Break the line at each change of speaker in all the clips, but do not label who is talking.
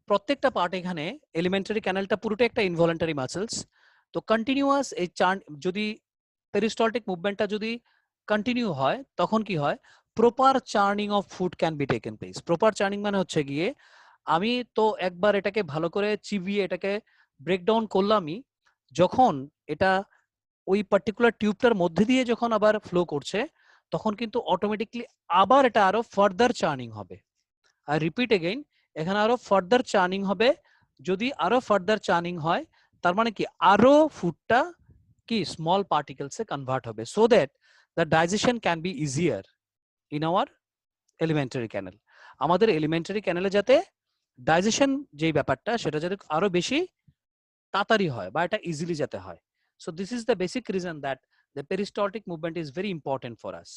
প্রত্যেকটা পার্ট এখানে এলিমেন্টারি ক্যানেলটা পুরোটা একটা ইনভলন্টারি মাসেলস। তো কন্টিনিউয়াস এই যদি পেরিস্টলটিক মুভমেন্টটা যদি কন্টিনিউ হয় তখন কি হয়, proper churning of food can be taken place. Proper churning মানে হচ্ছে গিয়ে আমি তো একবার এটাকে ভালো করে চিবিয়ে এটাকে ব্রেকডাউন করলামই, যখন এটা ওই পার্টিকুলার টিউবটার মধ্যে দিয়ে যখন আবার ফ্লো করছে তখন কিন্তু অটোমেটিকলি আবার এটা আরো ফার্দার চার্নিং হবে। আর রিপিট এগেইন, এখানে আরো ফার্দার চার্নিং হবে। যদি আরো ফার্দার চার্নিং হয় তার মানে কি আরো ফুডটা কি স্মল পার্টিকেলসে কনভার্ট হবে, so that the digestion can be easier in our alimentary canal. আমাদের এলিমেন্টারি ক্যানেলে যাতে ডাইজেশন যেই ব্যাপারটা সেটা যাতে আরো বেশি তাড়াতাড়ি হয় বা এটা ইজিলি যাতে হয়। So this is the basic reason that the peristaltic movement is very important for us.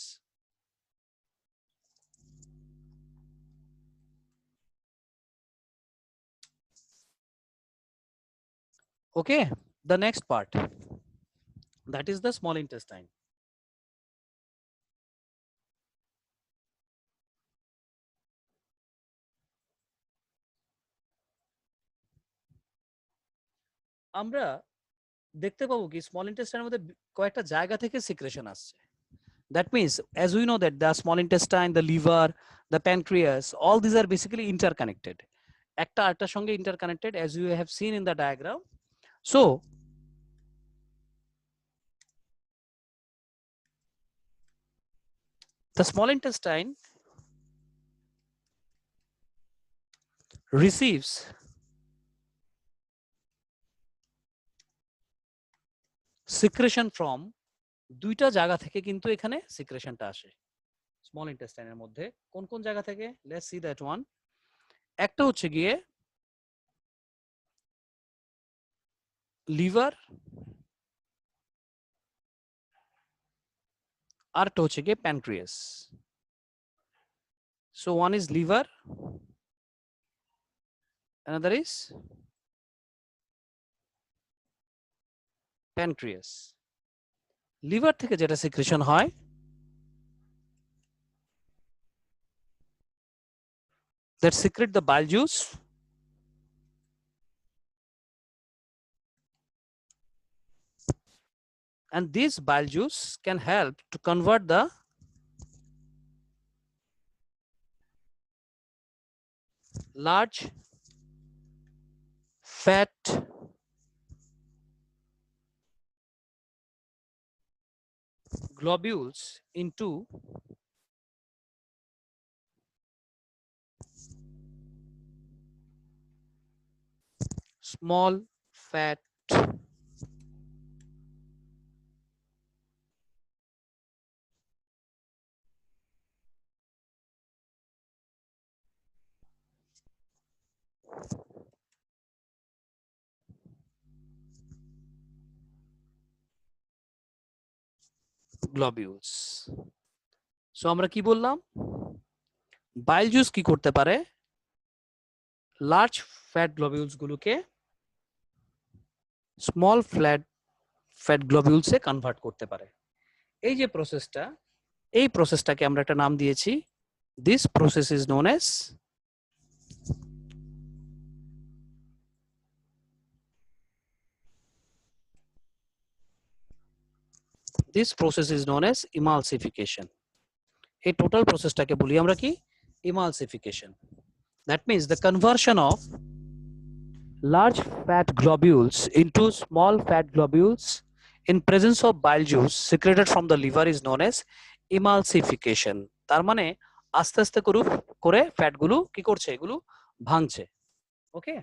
Okay, the next part, that is the small intestine. আমরা দেখতে পাবো কি স্মল ইন্টেস্টাইনের মধ্যে কয়েকটা জায়গা থেকে সিক্রেশন আসছে। That means, as we know that the small intestine, the liver, the pancreas, all these are basically interconnected. একটা আরেকটার সঙ্গে interconnected, as you have seen in the diagram. So the small intestine receives secretion from দুইটা জায়গা থেকে, কিন্তু এখানে সিক্রেশনটা আসে small ইন্টেস্টাইনের মধ্যে। কোন কোন জায়গা থেকে? Let's see that one. একটা হচ্ছে গিয়ে লিভার, আরটা হচ্ছে গিয়ে pancreas. So one is liver, another is pancreas. Liver থেকে যেটা সিক্রেশন হয় that secrete the bile juice, and this bile juice can help to convert the large fat globules into small fat globules. So আমরা কি বললাম, bile juice কি করতে পারে, large fat globules গুলোকে স্মল ফ্যাট গ্লোবিউলসে কনভার্ট করতে পারে। এই যে প্রসেসটা, এই প্রসেসটাকে আমরা একটা নাম দিয়েছি, this process is known as emulsification. এই টোটাল প্রসেসটাকে বলি আমরা কি, emulsification. That means the conversion of large fat globules into small fat globules in presence of bile juice secreted from the liver is known as emulsification. তার মানে আস্তে আস্তে করে ফ্যাটগুলো কি করছে, এগুলো ভাঙছে। ওকে,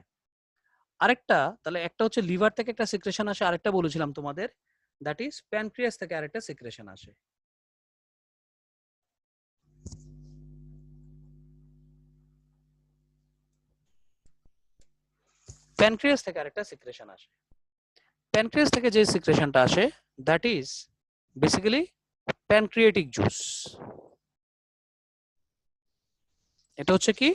আরেকটা তাহলে একটা হচ্ছে লিভার থেকে একটা সিক্রেশন আসে, আরেকটা বলেছিলাম তোমাদের, দ্যাট ইজ প্যানক্রিয়াস থেকে আরেকটা সিক্রেশন আসে। প্যানক্রিয়াস থেকে আরেকটা সিক্রেশন আসে। প্যানক্রিয়াস থেকে যে সিক্রেশনটা আসে that is basically pancreatic juice. এটা হচ্ছে কি,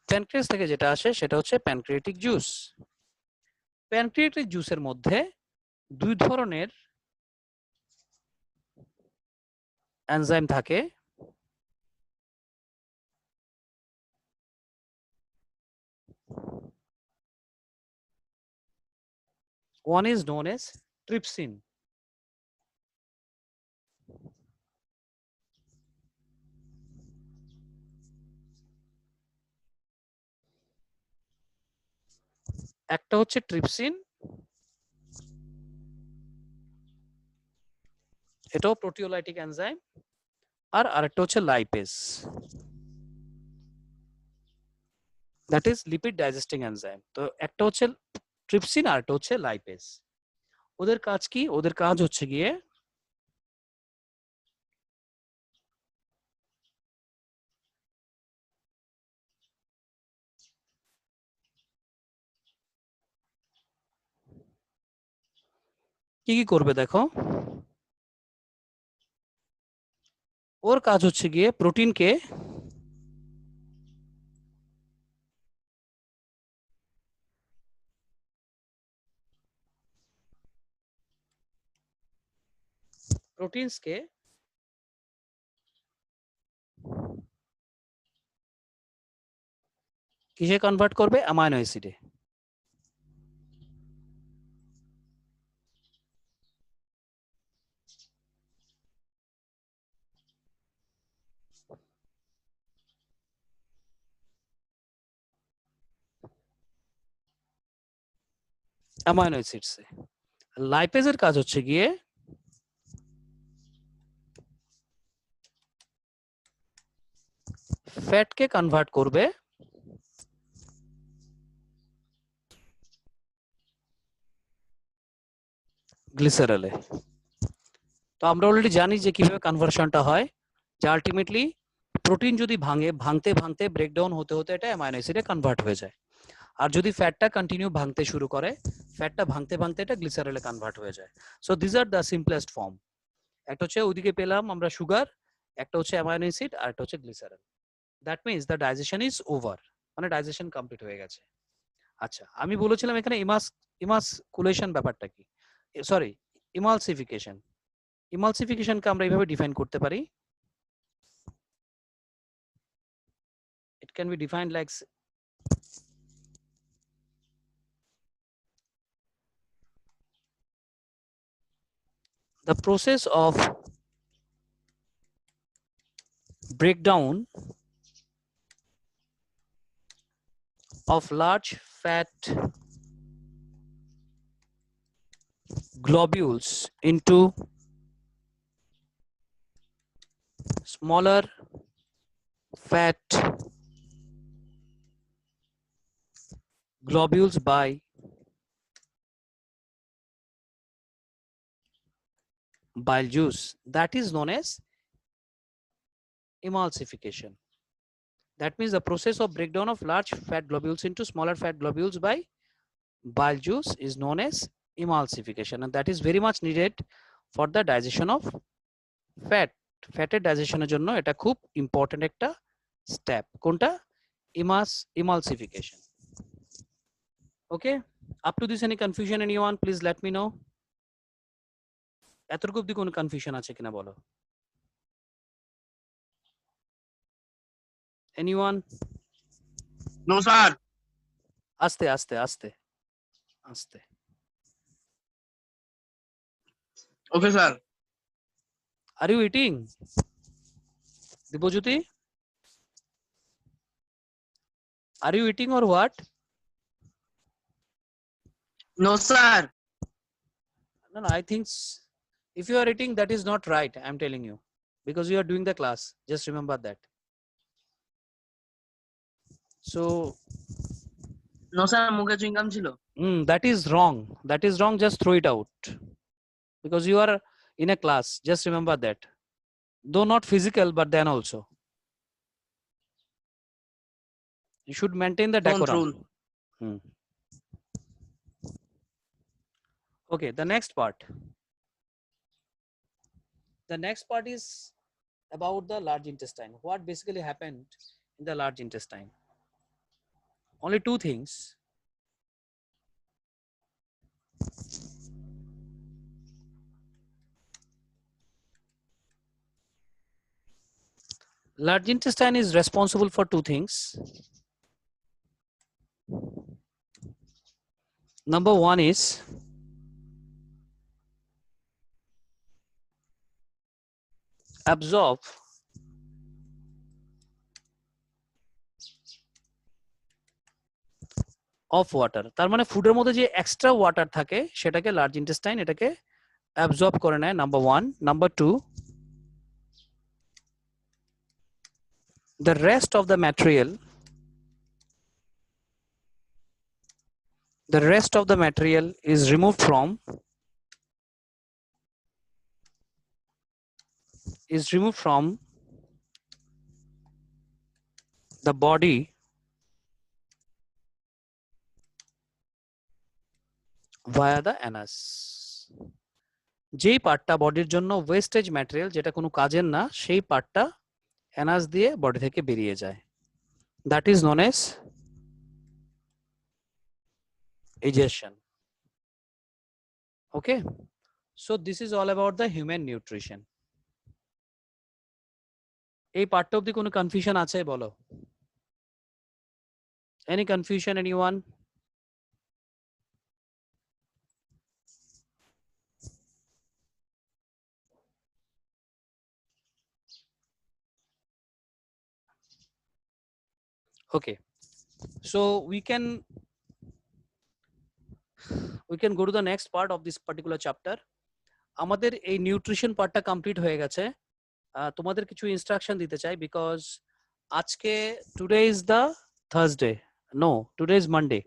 প্যানক্রিয়াস থেকে যেটা আসে সেটা হচ্ছে প্যানক্রিয়েটিক জুস। প্যানক্রিয়েটিক জুসের মধ্যে দুই ধরনের এনজাইম থাকে, one is known as trypsin. একটা হচ্ছে ট্রিপসিন, এটাও প্রোটিওলাইটিক এনজাইম, আর আরেকটা হচ্ছে lipase, that is lipid digesting enzyme. তো একটা হচ্ছে ট্রিপসিন আর একটা হচ্ছে লাইপেজ। ওদের কাজ কি? ওদের কাজ হচ্ছে গিয়ে কি কি করবে দেখো। ওর কাজ হচ্ছে গিয়ে প্রোটিনকে প্রোটিনসকে কিসে কনভার্ট করবে? অ্যামাইনো অ্যাসিডে। অ্যামাইনো অ্যাসিডসে। লাইপেজের কাজ হচ্ছে গিয়ে ফ্যাটকে কনভার্ট করবে গ্লিসারলে। তো আমরা অলরেডি জানি যে কিভাবে কনভার্সনটা হয়, যে আলটিমেটলি প্রোটিন যদি ভাঙতে ভাঙতে ব্রেকডাউন হতে হতে এটা অ্যামাইনো অ্যাসিডে কনভার্ট হয়ে যায়। আর যদি ফ্যাটটা কন্টিনিউ ভাঙতে শুরু করে, ফ্যাটটা ভাঙতে ভাঙতে এটা গ্লিসারলে কনভার্ট হয়ে যায়। So this are the simplest form. একটা হচ্ছে ওইদিকে পেলাম আমরা সুগার, একটা হচ্ছে অ্যামাইনো অ্যাসিড, আর একটা হচ্ছে glycerol. That means the digestion is over, মানে ডাইজেশন কমপ্লিট হয়ে গেছে। আচ্ছা, আমি বলেছিলাম এখানে ইমাসকুলেশন ব্যাপারটা কি, সরি, ইমালসিফিকেশন। ইমালসিফিকেশনকে আমরা এইভাবে ডিফাইন করতে পারি, it can be defined like the process of breakdown of large fat globules into smaller fat globules by bile juice, that is known as emulsification. That means the process of breakdown of large fat globules into smaller fat globules by bile juice is known as emulsification, and that is very much needed for the digestion of fat. ফ্যাটের ডাইজেশনের জন্য এটা খুব important একটা step. কোনটা? emulsification. Okay, up to this any confusion anyone? Please let me know. এতটুকু অবধি কোনো confusion আছে কিনা বলো। Anyone?
No, sir.
আস্তে আস্তে আস্তে আস্তে।
Okay, sir.
Are you eating? Dibojyoti? Are you eating or what?
No, sir.
No, no, I think if you are eating, that is not right. I'm telling you, because you are doing the class. Just remember that. So,
No, sir. মুখে chewing gum ছিল।
that is wrong. That is wrong. Just throw it out, because you are in a class. Just remember that. Though not physical, but then also you should maintain the
Don't
decorum.
rule.
Okay, the next part. The next part is about the large intestine. What basically happened in the large intestine? Only two things. Large intestine is responsible for two things. Number one is absorb of water. তার মানে ফুডের মধ্যে যে extra water থাকে সেটাকে large intestine এটাকে absorb করে নেয়, number one. Number two, the rest of the material is removed from the body via the anus. যেই পার্টটা বডির জন্য ওয়েস্টেজ ম্যাটেরিয়াল, যেটা কোনো কাজের না, সেই পার্টটা অ্যানাস দিয়ে বডি থেকে বেরিয়ে যায়। That is known as egestion. Okay, so this is all about the human nutrition. এই পার্টটা অবধি কোনো কনফিউশন আছে বলো? Any confusion, anyone? Okay, so we can go to the next part of this particular chapter. আমাদের এই nutrition পার্টটা complete হয়ে গেছে। তোমাদের কিছু ইনস্ট্রাকশন দিতে চাই, বিকজ আজকে today is the Thursday, no today is Monday,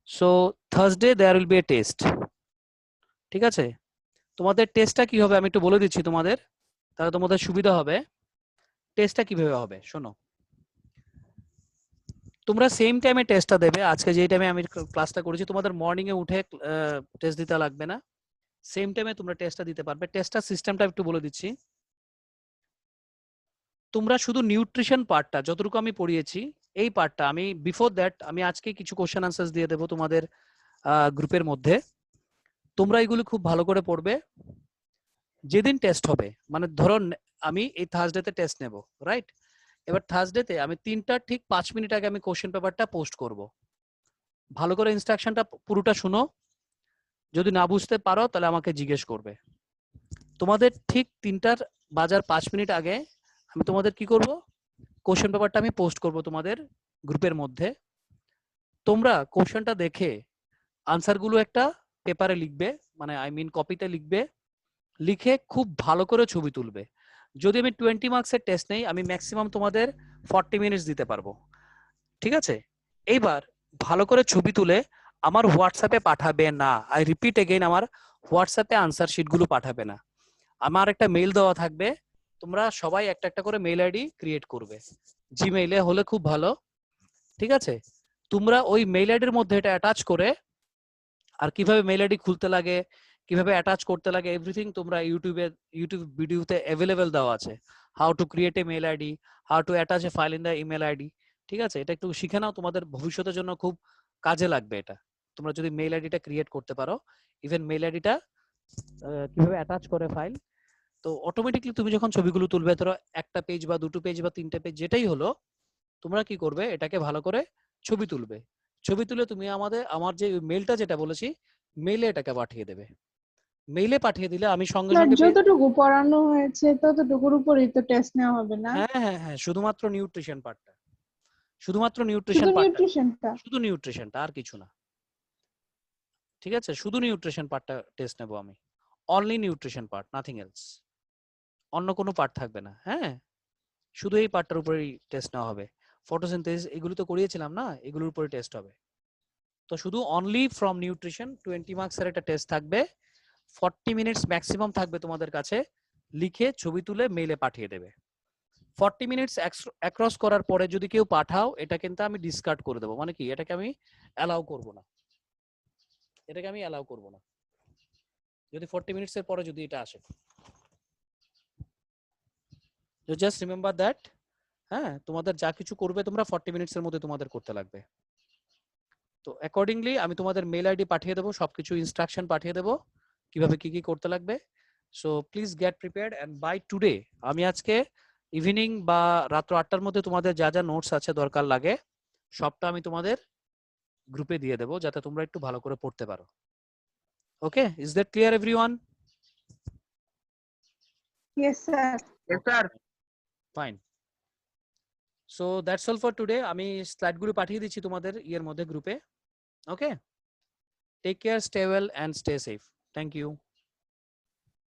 so Thursday there will be a test. ঠিক আছে, তোমাদের টেস্টটা কি হবে আমি একটু বলে দিচ্ছি তোমাদের, তাহলে তোমাদের সুবিধা হবে। টেস্টটা কিভাবে হবে শোনো, তোমরা সেম টাইমে টেস্টটা দেবে। আজকে যে টাইমে আমি ক্লাসটা করেছি, তোমাদের মর্নিং এ উঠে টেস্ট দিতে লাগবে না, সেম টাইমে তোমরা টেস্টটা দিতে পারবে। টেস্টটার সিস্টেমটা একটু বলে দিচ্ছি। তোমরা শুধু নিউট্রিশন পার্টটা যতটুকু আমি পড়িয়েছি, এই পার্টটা আমি বিফোর দ্যাট আমি আজকে কিছু কোশ্চেন আনসার্স দিয়ে দেবো তোমাদের গ্রুপের মধ্যে। তোমরা এগুলো খুব ভালো করে পড়বে। যেদিন টেস্ট হবে, মানে ধরো আমি এই থার্সডেতে টেস্ট নেব, রাইট? এবার থার্সডেতে আমি 3টার ঠিক 5 মিনিট আগে আমি কোশ্চেন পেপারটা পোস্ট করব। ভালো করে ইনস্ট্রাকশনটা পুরোটা শুনো, যদি না বুঝতে পারো তাহলে আমাকে জিজ্ঞেস করবে। তোমাদের ঠিক 3টার বাজার 5 মিনিট আগে আমি তোমাদের কি করব, কোশ্চেন পেপারটা আমি পোস্ট করব তোমাদের গ্রুপের মধ্যে। তোমরা কোশ্চেনটা দেখে আনসারগুলো একটা পেপারে লিখবে, মানে আই মিন কপিতে লিখবে, লিখে খুব ভালো করে ছবি তুলবে। যদি আমি 20 মার্কসের টেস্ট নেই, আমি ম্যাক্সিমাম তোমাদের 40 মিনিটস দিতে পারবো। ঠিক আছে, এইবার ভালো করে ছবি তুলে আমার হোয়াটসঅ্যাপে পাঠাবে না। আই রিপিট এগেইন, আমার হোয়াটসঅ্যাপে আনসার শিটগুলো পাঠাবে না। আমার একটা মেইল দেওয়া থাকবে, তোমরা সবাই একটা একটা করে মেইল আইডি ক্রিয়েট করবে। জিমেইলে হলে খুব ভালো। ঠিক আছে, তোমরা ওই মেইল আইডির মধ্যে এটা অ্যাটাচ করে, আর কিভাবে মেইল আইডি খুলতে লাগে, কিভাবে অ্যাটাচ করতে লাগে, এভরিথিং তোমরা ইউটিউব ভিডিওতে অ্যাভেলেবেল দেওয়া আছে। How to create a mail ID, how to attach A file in the email ID. ঠিক আছে, এটা একটু শিখে নাও, তোমাদের ভবিষ্যতের জন্য খুব কাজে লাগবে এটা। তোমরা যদি মেইল আইডিটা ক্রিয়েট করতে পারো, ইভেন মেইল আইডিটা কিভাবে অ্যাটাচ করে ফাইল, তো অটোমেটিকলি তুমি যখন ছবিগুলো তুলবে, ধরো একটা পেজ বা দুটো পেজ বা 3টে পেজ যেটাই হলো, তোমরা কি করবে, এটাকে ভালো করে ছবি তুলবে। ছবি তুলে তুমি আমার যে মেইলটা যেটা বলেছি, মেইলে এটাকে পাঠিয়ে দেবে। মেইলে পাঠিয়ে দিলে আমি সঙ্গে সঙ্গে
যতটুকু পড়ানো হয়েছে ততটুকুর উপরই তো টেস্ট নেওয়া হবে না?
হ্যাঁ হ্যাঁ হ্যাঁ, শুধুমাত্র নিউট্রিশন পার্টটা,
শুধু নিউট্রিশনটা?
শুধু নিউট্রিশনটা, আর কিছু না। ঠিক আছে, শুধু নিউট্রিশন পার্টটা টেস্ট নেব আমি, only nutrition part, nothing else. অন্য কোনো পার্ট থাকবে না। হ্যাঁ, শুধু এই পার্টটার উপরেই টেস্ট নেওয়া হবে। ফটোসিনথেসিস এগুলো তো করিয়েছিলাম না, এগুলোর উপরে টেস্ট হবে। তো শুধু অনলি ফ্রম নিউট্রিশন 20 মার্কসের একটা টেস্ট থাকবে, 40 মিনিটস ম্যাক্সিমাম থাকবে তোমাদের কাছে, লিখে ছবি তুলে মেইলে পাঠিয়ে দেবে। 40 মিনিটস অ্যাক্রস করার পরে যদি কেউ পাঠাও, এটা কিন্তু আমি ডিসকার্ড করে দেবো। মানে কি, এটাকে আমি অ্যালাউ করব না, এটাকে আমি অ্যালাউ করব না যদি 40 মিনিটস এর পরে যদি এটা আসে। Just remember that. হ্যাঁ, তোমাদের যা কিছু করবে তোমরা 40 মিনিটস এর মধ্যে তোমাদের করতে লাগবে। তো অ্যাকর্ডিংলি আমি তোমাদের মেইল আইডি পাঠিয়ে দেবো, সবকিছু ইনস্ট্রাকশন পাঠিয়ে দেবো কিভাবে কি কি করতে লাগবে। So please get prepared, and by today আমি আজকে ইভিনিং বা রাত্র 8টার মধ্যে তোমাদের যা যা নোটস আছে দরকার লাগে সবটা আমি তোমাদের গ্রুপে দিয়ে দেবো যাতে তোমরা একটু ভালো করে পড়তে পারো। Okay, is that clear everyone?
Yes, sir.
Yes, sir.
Fine. So that's all for today. আমি স্লাইডগুলো পাঠিয়ে দিচ্ছি তোমাদের ইয়ের মধ্যে গ্রুপে। Okay, take care, stay well and stay safe. Thank you.